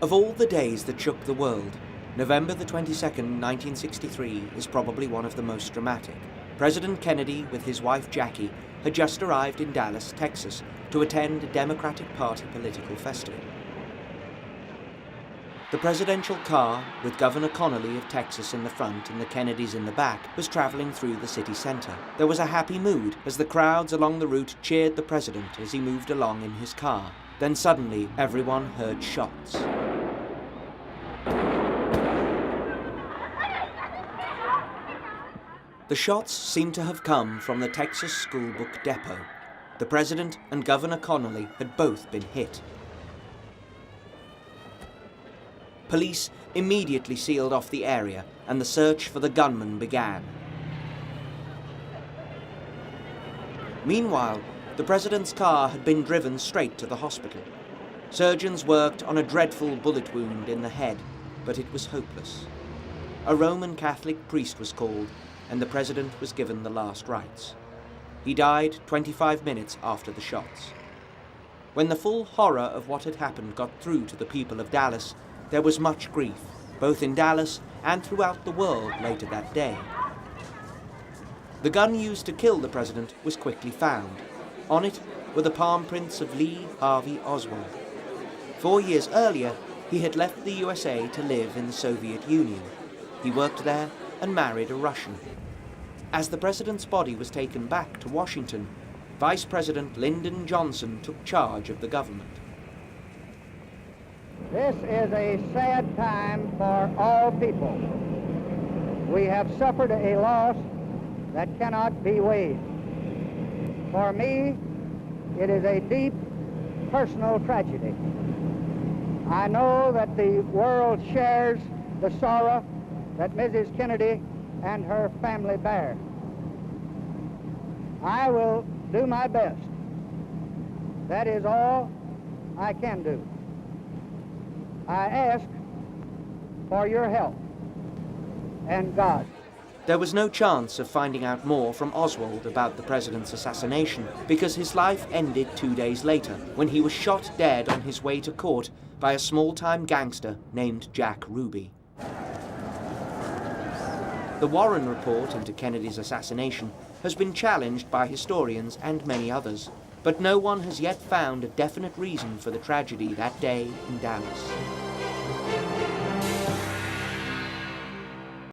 Of all the days that shook the world, November the 22nd, 1963 is probably one of the most dramatic. President Kennedy, with his wife Jackie, had just arrived in Dallas, Texas, to attend a Democratic Party political festival. The presidential car, with Governor Connolly of Texas in the front and the Kennedys in the back, was traveling through the city center. There was a happy mood as the crowds along the route cheered the president as he moved along in his car. Then suddenly, everyone heard shots. The shots seemed to have come from the Texas school book depot. The president and Governor Connolly had both been hit. Police immediately sealed off the area, and the search for the gunman began. Meanwhile, the president's car had been driven straight to the hospital. Surgeons worked on a dreadful bullet wound in the head, but it was hopeless. A Roman Catholic priest was called, and the president was given the last rites. He died 25 minutes after the shots. When the full horror of what had happened got through to the people of Dallas, there was much grief, both in Dallas and throughout the world later that day. The gun used to kill the president was quickly found. On it were the palm prints of Lee Harvey Oswald. 4 years earlier, he had left the USA to live in the Soviet Union. He worked there and married a Russian. As the president's body was taken back to Washington, Vice President Lyndon Johnson took charge of the government. This is a sad time for all people. We have suffered a loss that cannot be weighed. For me, it is a deep personal tragedy. I know that the world shares the sorrow that Mrs. Kennedy and her family bear. I will do my best. That is all I can do. I ask for your help and God. There was no chance of finding out more from Oswald about the president's assassination because his life ended 2 days later when he was shot dead on his way to court by a small-time gangster named Jack Ruby. The Warren report into Kennedy's assassination has been challenged by historians and many others, but no one has yet found a definite reason for the tragedy that day in Dallas.